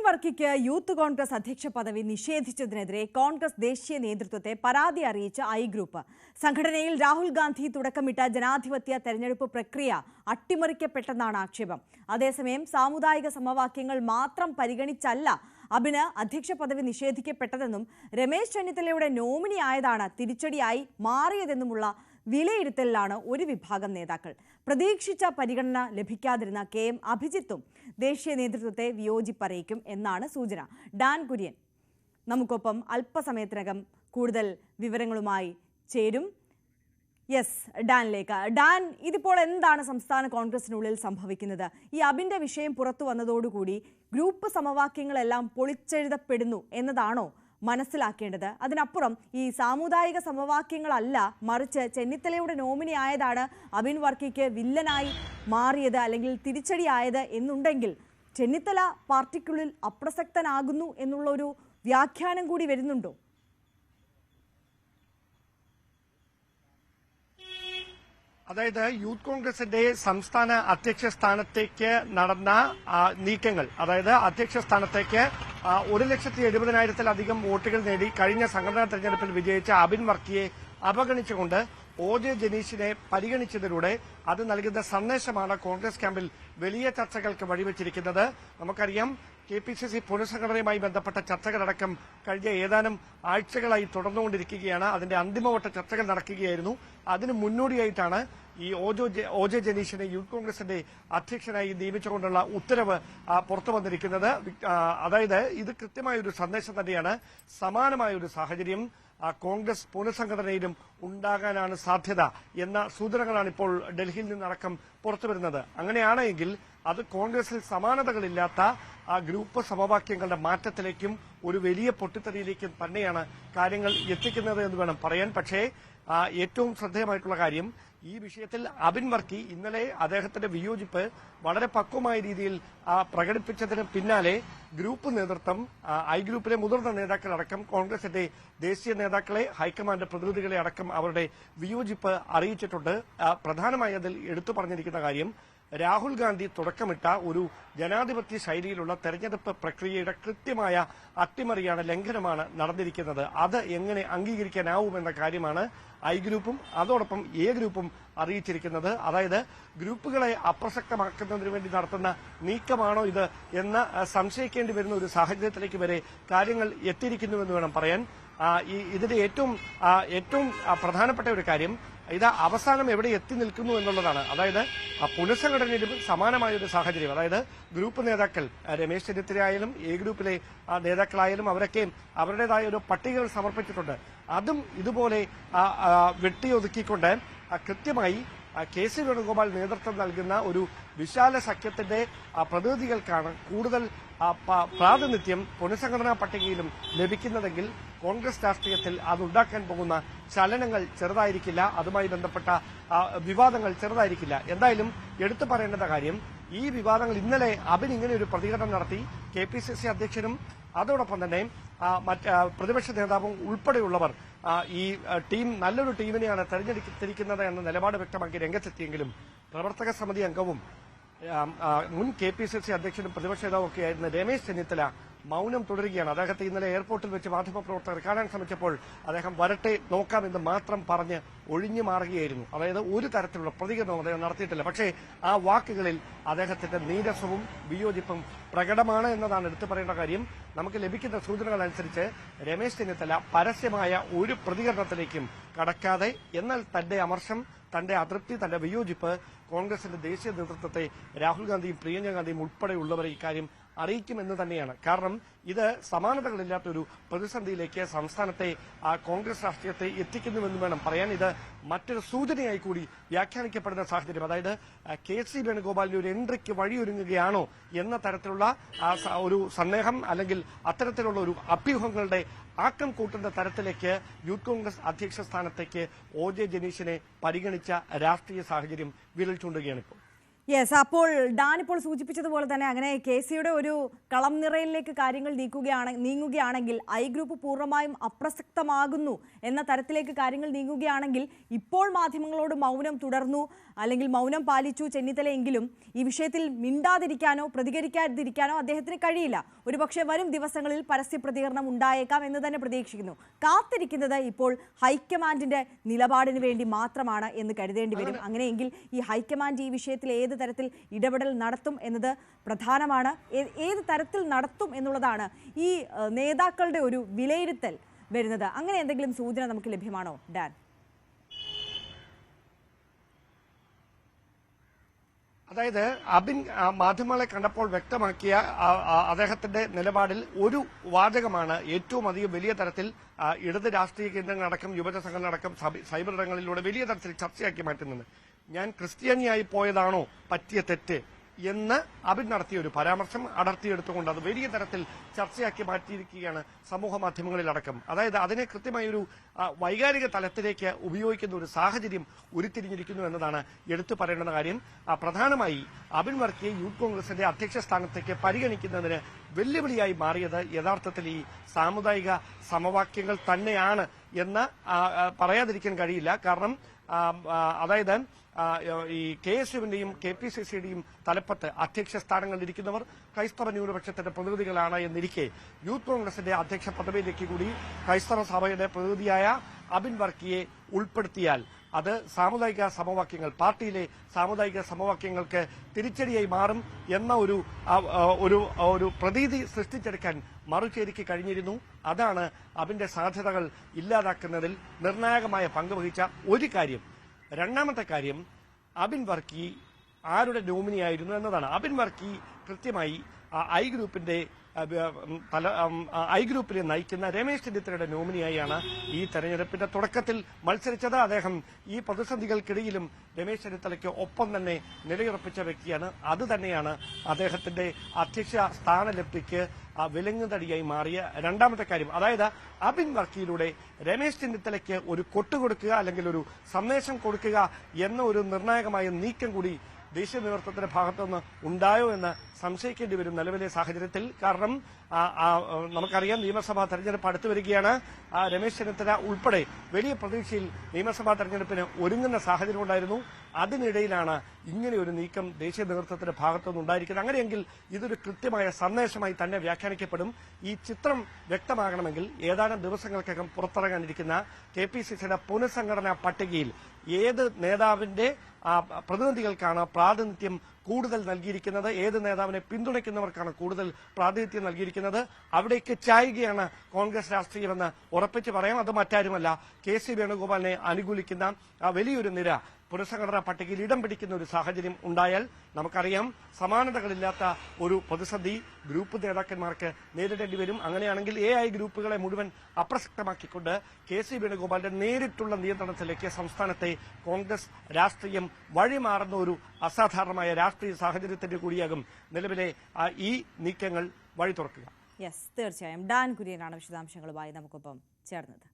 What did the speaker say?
വർക്കിക്ക് youth Congress അധ്യക്ഷ പദവി നിഷേധിച്ചതിനെതിരെ കോൺഗ്രസ് ദേശീയ നേതൃത്വത്തെ പരാതി അറിയിച്ച ഐ ഗ്രൂപ്പ്. സംഘടനയിൽ രാഹുൽ ഗാന്ധി തുടക്കമിട്ട ജനാധിപത്യ തെരഞ്ഞെടുപ്പ് പ്രക്രിയ അട്ടിമറിക്കപ്പെട്ടെന്നാണ് ആക്ഷേപം. അതേസമയം സാമുദായിക സമവാക്യങ്ങൾ മാത്രം പരിഗണിച്ചല്ല അബിന് അധ്യക്ഷ പദവി നിഷേധിക്കപ്പെട്ടതെന്നും രമേശ് ചെന്നിത്തലയുടെ നോമിനി ആയതാണ് തിരിച്ചടിയായി മാറിയതെന്നുമുള്ള വിലയിരുത്തലിലാണ് ഒരു വിഭാഗം നേതാക്കൾ. പ്രതീക്ഷിച്ച പരിഗണന ലഭിക്കാതിരുന്ന KM അഭിജിത്തും ദേശീയ നേതൃത്വത്തെ വിയോജിപ്പറിയിക്കും എന്നാണ് സൂചന. ഡാൻ കുര്യൻ നമുക്കൊപ്പം അല്പസമയത്തിനകം കൂടുതൽ വിവരങ്ങളുമായി ചേരും. ഡാനിലേക്ക്. ഡാൻ, ഇതിപ്പോൾ എന്താണ് സംസ്ഥാന കോൺഗ്രസിനുള്ളിൽ സംഭവിക്കുന്നത്? ഈ അബിന്റെ വിഷയം പുറത്തു വന്നതോടുകൂടി ഗ്രൂപ്പ് സമവാക്യങ്ങളെല്ലാം പൊളിച്ചെഴുതപ്പെടുന്നു എന്നതാണോ മനസ്സിലാക്കേണ്ടത്? അതിനപ്പുറം ഈ സാമുദായിക സമവാക്യങ്ങളല്ല, മറിച്ച് ചെന്നിത്തലയുടെ നോമിനി ആയതാണ് അബിൻ വർക്കിക്ക് വില്ലനായി മാറിയത് അല്ലെങ്കിൽ തിരിച്ചടിയായത് എന്നുണ്ടെങ്കിൽ ചെന്നിത്തല പാർട്ടിക്കുള്ളിൽ അപ്രസക്തനാകുന്നു എന്നുള്ള ഒരു വ്യാഖ്യാനം കൂടി വരുന്നുണ്ടോ? അതായത് യൂത്ത് കോൺഗ്രസിന്റെ സംസ്ഥാന അധ്യക്ഷ സ്ഥാനത്തേക്ക് നടന്ന നീക്കങ്ങൾ, അതായത് അധ്യക്ഷ സ്ഥാനത്തേക്ക് 1,70,000-ത്തിലധികം വോട്ടുകൾ നേടി കഴിഞ്ഞ സംഘടനാ തെരഞ്ഞെടുപ്പിൽ വിജയിച്ച അബിൻ വർക്കിയെ അവഗണിച്ചുകൊണ്ട് OJ ജനീഷിനെ പരിഗണിച്ചതിലൂടെ അത് നൽകുന്ന സന്ദേശമാണ് കോൺഗ്രസ് ക്യാമ്പിൽ വലിയ ചർച്ചകൾക്ക് വഴിവെച്ചിരിക്കുന്നത്. നമുക്കറിയാം, KPCC പുനഃസംഘടനയുമായി ബന്ധപ്പെട്ട ചർച്ചകളടക്കം കഴിഞ്ഞ ഏതാനും ആഴ്ചകളായി തുടർന്നുകൊണ്ടിരിക്കുകയാണ്. അതിന്റെ അന്തിമവട്ട ചർച്ചകൾ നടക്കുകയായിരുന്നു. അതിന് മുന്നോടിയായിട്ടാണ് ഈ OJ ജനീഷിനെ യൂത്ത് കോൺഗ്രസിന്റെ അധ്യക്ഷനായി നിയമിച്ചുകൊണ്ടുള്ള ഉത്തരവ് പുറത്തു വന്നിരിക്കുന്നത്. അതായത് ഇത് കൃത്യമായൊരു സന്ദേശം തന്നെയാണ്. സമാനമായ ഒരു സാഹചര്യം കോൺഗ്രസ് പുനഃസംഘടനയിലും ഉണ്ടാകാനാണ് സാധ്യത എന്ന സൂചനകളാണ് ഇപ്പോൾ ഡൽഹിയിൽ നിന്നടക്കം പുറത്തുവരുന്നത്. അങ്ങനെയാണെങ്കിൽ അത് കോൺഗ്രസിൽ സമാനതകളില്ലാത്ത ഗ്രൂപ്പ് സമവാക്യങ്ങളുടെ മാറ്റത്തിലേക്കും ഒരു വലിയ പൊട്ടിത്തെറിയിലേക്കും തന്നെയാണ് കാര്യങ്ങൾ എത്തിക്കുന്നത് എന്ന് വേണം പറയാൻ. പക്ഷേ ഏറ്റവും ശ്രദ്ധേയമായിട്ടുള്ള കാര്യം, ഈ വിഷയത്തിൽ അബിൻ വർക്കി ഇന്നലെ അദ്ദേഹത്തിന്റെ വിയോജിപ്പ് വളരെ പക്വമായ രീതിയിൽ പ്രകടിപ്പിച്ചതിന് പിന്നാലെ ഗ്രൂപ്പ് നേതൃത്വം, ഐ ഗ്രൂപ്പിലെ മുതിർന്ന നേതാക്കളടക്കം കോൺഗ്രസിന്റെ ദേശീയ നേതാക്കളെ, ഹൈക്കമാൻഡ് പ്രതിനിധികളെ അടക്കം അവരുടെ വിയോജിപ്പ് അറിയിച്ചിട്ടുണ്ട്. പ്രധാനമായി അതിൽ എടുത്തു പറഞ്ഞിരിക്കുന്ന കാര്യം, രാഹുൽ ഗാന്ധി തുടക്കമിട്ട ഒരു ജനാധിപത്യ ശൈലിയിലുള്ള തെരഞ്ഞെടുപ്പ് പ്രക്രിയയുടെ കൃത്യമായ അട്ടിമറിയാണ്, ലംഘനമാണ് നടന്നിരിക്കുന്നത്. അത് എങ്ങനെ അംഗീകരിക്കാനാവുമെന്ന കാര്യമാണ് ഐ ഗ്രൂപ്പും അതോടൊപ്പം എ ഗ്രൂപ്പും അറിയിച്ചിരിക്കുന്നത്. അതായത് ഗ്രൂപ്പുകളെ അപ്രസക്തമാക്കുന്നതിന് വേണ്ടി നടത്തുന്ന നീക്കമാണോ ഇത് എന്ന് സംശയിക്കേണ്ടി വരുന്ന ഒരു സാഹചര്യത്തിലേക്ക് വരെ കാര്യങ്ങൾ എത്തിയിരിക്കുന്നുവെന്ന് വേണം പറയാൻ. ഇതിന്റെ ഏറ്റവും പ്രധാനപ്പെട്ട ഒരു കാര്യം, ഇത് അവസാനം എവിടെ എത്തി നിൽക്കുന്നു എന്നുള്ളതാണ്. അതായത് പുനഃസംഘടനയിലും സമാനമായ ഒരു സാഹചര്യം, അതായത് ഗ്രൂപ്പ് നേതാക്കൾ, രമേശ് ചെന്നിത്തലയായാലും എ ഗ്രൂപ്പിലെ നേതാക്കളായാലും അവരൊക്കെ അവരുടേതായ ഒരു പട്ടികകൾ സമർപ്പിച്ചിട്ടുണ്ട്. അതും ഇതുപോലെ വെട്ടിയൊതുക്കിക്കൊണ്ട് കൃത്യമായി KC വേണുഗോപാൽ നേതൃത്വം നൽകുന്ന ഒരു വിശാല സഖ്യത്തിന്റെ പ്രതിനിധികൾക്കാണ് കൂടുതൽ പ്രാതിനിധ്യം പുനഃസംഘടനാ പട്ടികയിലും ലഭിക്കുന്നതെങ്കിൽ കോൺഗ്രസ് രാഷ്ട്രീയത്തിൽ അതുണ്ടാക്കാൻ പോകുന്ന ചലനങ്ങൾ ചെറുതായിരിക്കില്ല, അതുമായി ബന്ധപ്പെട്ട വിവാദങ്ങൾ ചെറുതായിരിക്കില്ല. എന്തായാലും എടുത്തു പറയേണ്ട കാര്യം, ഈ വിവാദങ്ങൾ ഇന്നലെ അബിൻ ഇങ്ങനെ ഒരു പ്രതികരണം നടത്തി. KPCC അധ്യക്ഷനും അതോടൊപ്പം തന്നെ പ്രതിപക്ഷ നേതാവും ഉൾപ്പെടെയുള്ളവർ ഈ ടീം നല്ലൊരു ടീമിനെയാണ് തെരഞ്ഞെടുത്തിരിക്കുന്നത് എന്ന നിലപാട് വ്യക്തമാക്കി രംഗത്തെത്തിയെങ്കിലും പ്രവർത്തക സമിതി അംഗവും മുൻ KPCC അധ്യക്ഷനും പ്രതിപക്ഷ നേതാവും ഒക്കെയായിരുന്ന രമേശ് ചെന്നിത്തല മൌനം തുടരുകയാണ്. അദ്ദേഹത്തെ ഇന്നലെ എയർപോർട്ടിൽ വെച്ച് മാധ്യമപ്രവർത്തകർ കാണാൻ ശ്രമിച്ചപ്പോൾ അദ്ദേഹം വരട്ടെ നോക്കാമെന്ന് മാത്രം പറഞ്ഞ് ഒഴിഞ്ഞു മാറുകയായിരുന്നു. അതായത് ഒരു തരത്തിലുള്ള പ്രതികരണവും അദ്ദേഹം നടത്തിയിട്ടില്ല. പക്ഷേ ആ വാക്കുകളിൽ അദ്ദേഹത്തിന്റെ നീരസവും വിയോജിപ്പും പ്രകടമാണ് എന്നതാണ് എടുത്തു പറയേണ്ട കാര്യം. നമുക്ക് ലഭിക്കുന്ന സൂചനകൾ അനുസരിച്ച് രമേശ് ചെന്നിത്തല പരസ്യമായ ഒരു പ്രതികരണത്തിലേക്കും കടക്കാതെ, എന്നാൽ തന്റെ അമർഷം, തന്റെ അതൃപ്തി, തന്റെ വിയോജിപ്പ് കോൺഗ്രസിന്റെ ദേശീയ നേതൃത്വത്തെ രാഹുൽ ഗാന്ധിയും പ്രിയങ്ക ഗാന്ധിയും ഉൾപ്പെടെയുള്ളവരെ ഇക്കാര്യം അറിയിക്കുമെന്ന് തന്നെയാണ്. കാരണം ഇത് സമാനതകളില്ലാത്തൊരു പ്രതിസന്ധിയിലേക്ക് സംസ്ഥാനത്തെ കോൺഗ്രസ് രാഷ്ട്രീയത്തെ എത്തിക്കുന്നുവെന്ന് വേണം പറയാൻ. ഇത് മറ്റൊരു സൂചനയായി കൂടി വ്യാഖ്യാനിക്കപ്പെടുന്ന സാഹചര്യം, അതായത് KC വേണുഗോപാലിന്റെ ഒരു എൻട്രിക്ക് വഴിയൊരുങ്ങുകയാണോ എന്ന തരത്തിലുള്ള ഒരു സന്ദേഹം അല്ലെങ്കിൽ അത്തരത്തിലുള്ള ഒരു അഭ്യൂഹങ്ങളുടെ ആക്കം കൂട്ടുന്ന തരത്തിലേക്ക് യൂത്ത് കോൺഗ്രസ് അധ്യക്ഷ സ്ഥാനത്തേക്ക് OJ ജനീഷിനെ പരിഗണിച്ച രാഷ്ട്രീയ സാഹചര്യം വിരൽ ചൂണ്ടുകയാണിപ്പോൾ. യെസ്, അപ്പോൾ ഡാൻ ഇപ്പോൾ സൂചിപ്പിച്ചതുപോലെ തന്നെ അങ്ങനെ കെ സിയുടെ ഒരു കളം നിറയിലേക്ക് കാര്യങ്ങൾ നീങ്ങുകയാണെങ്കിൽ ഐ ഗ്രൂപ്പ് പൂർണ്ണമായും അപ്രസക്തമാകുന്നു എന്ന തരത്തിലേക്ക് കാര്യങ്ങൾ നീങ്ങുകയാണെങ്കിൽ ഇപ്പോൾ മാധ്യമങ്ങളോട് മൗനം തുടർന്നു അല്ലെങ്കിൽ മൗനം പാലിച്ചു ചെന്നിത്തലയെങ്കിലും ഈ വിഷയത്തിൽ മിണ്ടാതിരിക്കാനോ പ്രതികരിക്കാതിരിക്കാനോ അദ്ദേഹത്തിന് കഴിയില്ല. ഒരുപക്ഷെ വരും ദിവസങ്ങളിൽ പരസ്യ പ്രതികരണം ഉണ്ടായേക്കാം എന്ന് തന്നെ പ്രതീക്ഷിക്കുന്നു. കാത്തിരിക്കുന്നത് ഇപ്പോൾ ഹൈക്കമാൻഡിന്റെ നിലപാടിന് വേണ്ടി മാത്രമാണ് എന്ന് കരുതേണ്ടി വരും. അങ്ങനെയെങ്കിൽ ഈ ഹൈക്കമാൻഡ് ഈ വിഷയത്തിൽ ഏത് തരത്തിൽ ഇടപെടൽ നടത്തും എന്നത് പ്രധാനമാണ്. ഏത് തരത്തിൽ നടത്തും എന്നുള്ളതാണ് ഈ നേതാക്കളുടെ ഒരു വിലയിരുത്തൽ വരുന്നത്. അങ്ങനെ എന്തെങ്കിലും സൂചന നമുക്ക് ലഭ്യമാണോ ഡാൻ? അതായത് അബിൻ മാധ്യമങ്ങളെ കണ്ടപ്പോൾ വ്യക്തമാക്കിയ അദ്ദേഹത്തിന്റെ നിലപാടിൽ ഒരു വാചകമാണ് ഏറ്റവും അധികം വലിയ തരത്തിൽ ഇടത് രാഷ്ട്രീയ കേന്ദ്രങ്ങളടക്കം യുവജന സംഘടനടക്കം സൈബർ ഇടങ്ങളിലൂടെ വലിയ തരത്തിൽ ചർച്ചയാക്കി മാറ്റുന്നത്. ഞാൻ ക്രിസ്ത്യാനിയായി പോയതാണോ പറ്റിയ തെറ്റ് എന്ന് അബിൻ നടത്തിയ ഒരു പരാമർശം അടർത്തിയെടുത്തുകൊണ്ട് അത് വലിയ തരത്തിൽ ചർച്ചയാക്കി മാറ്റിയിരിക്കുകയാണ് സമൂഹ മാധ്യമങ്ങളിലടക്കം. അതായത് അതിനെ കൃത്യമായൊരു വൈകാരിക തലത്തിലേക്ക് ഉപയോഗിക്കുന്ന ഒരു സാഹചര്യം ഉരുത്തിരിഞ്ഞിരിക്കുന്നു എന്നതാണ് എടുത്തു പറയേണ്ടുന്ന കാര്യം. പ്രധാനമായി അബിൻ വർക്കിയെ യൂത്ത് കോൺഗ്രസിന്റെ അധ്യക്ഷ സ്ഥാനത്തേക്ക് പരിഗണിക്കുന്നതിന് വെല്ലുവിളിയായി മാറിയത് യഥാർത്ഥത്തിൽ ഈ സാമുദായിക സമവാക്യങ്ങൾ തന്നെയാണ് എന്ന് പറയാതിരിക്കാൻ കഴിയില്ല. കാരണം അതായത് ഈ KSUവിന്റെയും KPCCയുടെയും തലപ്പത്ത് അധ്യക്ഷ സ്ഥാനങ്ങളിൽ ഇരിക്കുന്നവർ ക്രൈസ്തവ ന്യൂനപക്ഷത്തിന്റെ പ്രതിനിധികളാണ് എന്നിരിക്കെ യൂത്ത് കോൺഗ്രസിന്റെ അധ്യക്ഷ പദവിയിലേക്ക് കൂടി ക്രൈസ്തവ സഭയുടെ പ്രതിനിധിയായ അബിൻ വർക്കിയെ ഉൾപ്പെടുത്തിയാൽ അത് സാമുദായിക സമവാക്യങ്ങൾ, പാർട്ടിയിലെ സാമുദായിക സമവാക്യങ്ങൾക്ക് തിരിച്ചടിയായി മാറും എന്ന ഒരു പ്രതീതി സൃഷ്ടിച്ചെടുക്കാൻ മറുചേരിക്ക് കഴിഞ്ഞിരുന്നു. അതാണ് അബിന്റെ സാധ്യതകൾ ഇല്ലാതാക്കുന്നതിൽ നിർണായകമായ പങ്കുവഹിച്ച ഒരു കാര്യം. രണ്ടാമത്തെ കാര്യം, അബിൻ വർക്കി ആരുടെ നോമിനിയായിരുന്നു എന്നതാണ്. അബിൻ വർക്കി കൃത്യമായി ഐ ഗ്രൂപ്പിനെ നയിക്കുന്ന രമേശ് ചെന്നിത്തലയുടെ നോമിനിയായാണ് ഈ തെരഞ്ഞെടുപ്പിന്റെ തുടക്കത്തിൽ മത്സരിച്ചത്. അദ്ദേഹം ഈ പ്രതിസന്ധികൾക്കിടയിലും രമേശ് ചെന്നിത്തലയ്ക്ക് ഒപ്പം തന്നെ നിലയുറപ്പിച്ച വ്യക്തിയാണ്. അത് തന്നെയാണ് അദ്ദേഹത്തിന്റെ അധ്യക്ഷ സ്ഥാനലബ്ധിക്ക് വിലങ്ങുതടിയായി മാറിയ രണ്ടാമത്തെ കാര്യം. അതായത് അബിൻ വർക്കിയിലൂടെ രമേശ് ചെന്നിത്തലയ്ക്ക് ഒരു കൊട്ടുകൊടുക്കുക അല്ലെങ്കിൽ ഒരു സന്ദേശം കൊടുക്കുക എന്ന ഒരു നിർണായകമായ നീക്കം കൂടി ദേശീയ നേതൃത്വത്തിന്റെ ഭാഗത്തുനിന്ന് ഉണ്ടായോ എന്ന് സംശയിക്കേണ്ടി വരും നിലവിലെ സാഹചര്യത്തിൽ. കാരണം നമുക്കറിയാം, നിയമസഭാ തെരഞ്ഞെടുപ്പ് അടുത്തു വരികയാണ്. രമേശ് ചെന്നിത്തല ഉൾപ്പെടെ വലിയ പ്രതീക്ഷയിൽ നിയമസഭാ തെരഞ്ഞെടുപ്പിന് ഒരുങ്ങുന്ന സാഹചര്യം ഉണ്ടായിരുന്നു. അതിനിടയിലാണ് ഇങ്ങനെ ഒരു നീക്കം ദേശീയ നേതൃത്വത്തിന്റെ ഭാഗത്തുനിന്ന് ഉണ്ടായിരിക്കുന്നത്. അങ്ങനെയെങ്കിൽ ഇതൊരു കൃത്യമായ സന്ദേശമായി തന്നെ വ്യാഖ്യാനിക്കപ്പെടും. ഈ ചിത്രം വ്യക്തമാകണമെങ്കിൽ ഏതാനും ദിവസങ്ങൾക്കകം പുറത്തിറങ്ങാനിരിക്കുന്ന KPCCയുടെ പുനഃസംഘടനാ പട്ടികയിൽ ഏത് നേതാവിന്റെ പ്രതിനിധികൾക്കാണ് പ്രാതിനിധ്യം കൂടുതൽ നൽകിയിരിക്കുന്നത്, ഏത് നേതാവിനെ പിന്തുണയ്ക്കുന്നവർക്കാണ് കൂടുതൽ പ്രാതിനിധ്യം നൽകിയിരിക്കുന്നത്, അവിടേക്ക് ചായുകയാണ് കോൺഗ്രസ് രാഷ്ട്രീയമെന്ന് ഉറപ്പിച്ച് പറയാം. അത് മറ്റാരുമല്ല, KC വേണുഗോപാലിനെ അനുകൂലിക്കുന്ന വലിയൊരു നിര പുനഃസംഘടനാ പട്ടികയിൽ ഇടം പിടിക്കുന്ന ഒരു സാഹചര്യം ഉണ്ടായാൽ നമുക്കറിയാം സമാനതകളില്ലാത്ത ഒരു പ്രതിസന്ധി ഗ്രൂപ്പ് നേതാക്കന്മാർക്ക് നേരിടേണ്ടി വരും. അങ്ങനെയാണെങ്കിൽ AI ഗ്രൂപ്പുകളെ മുഴുവൻ അപ്രസക്തമാക്കിക്കൊണ്ട് KC വേണുഗോപാലിന്റെ നേരിട്ടുള്ള നിയന്ത്രണത്തിലേക്ക് സംസ്ഥാനത്തെ കോൺഗ്രസ് രാഷ്ട്രീയം വഴിമാറുന്ന ഒരു അസാധാരണമായ രാഷ്ട്രീയ സാഹചര്യത്തിന്റെ കൂടിയാകും നിലവിലെ ഈ നീക്കങ്ങൾ വഴി തുറക്കുക. യെസ്, തീർച്ചയായും. ഡാൻ കുര്യനാണ് വിശദാംശങ്ങളുമായി നമുക്കൊപ്പം ചേർന്നത്.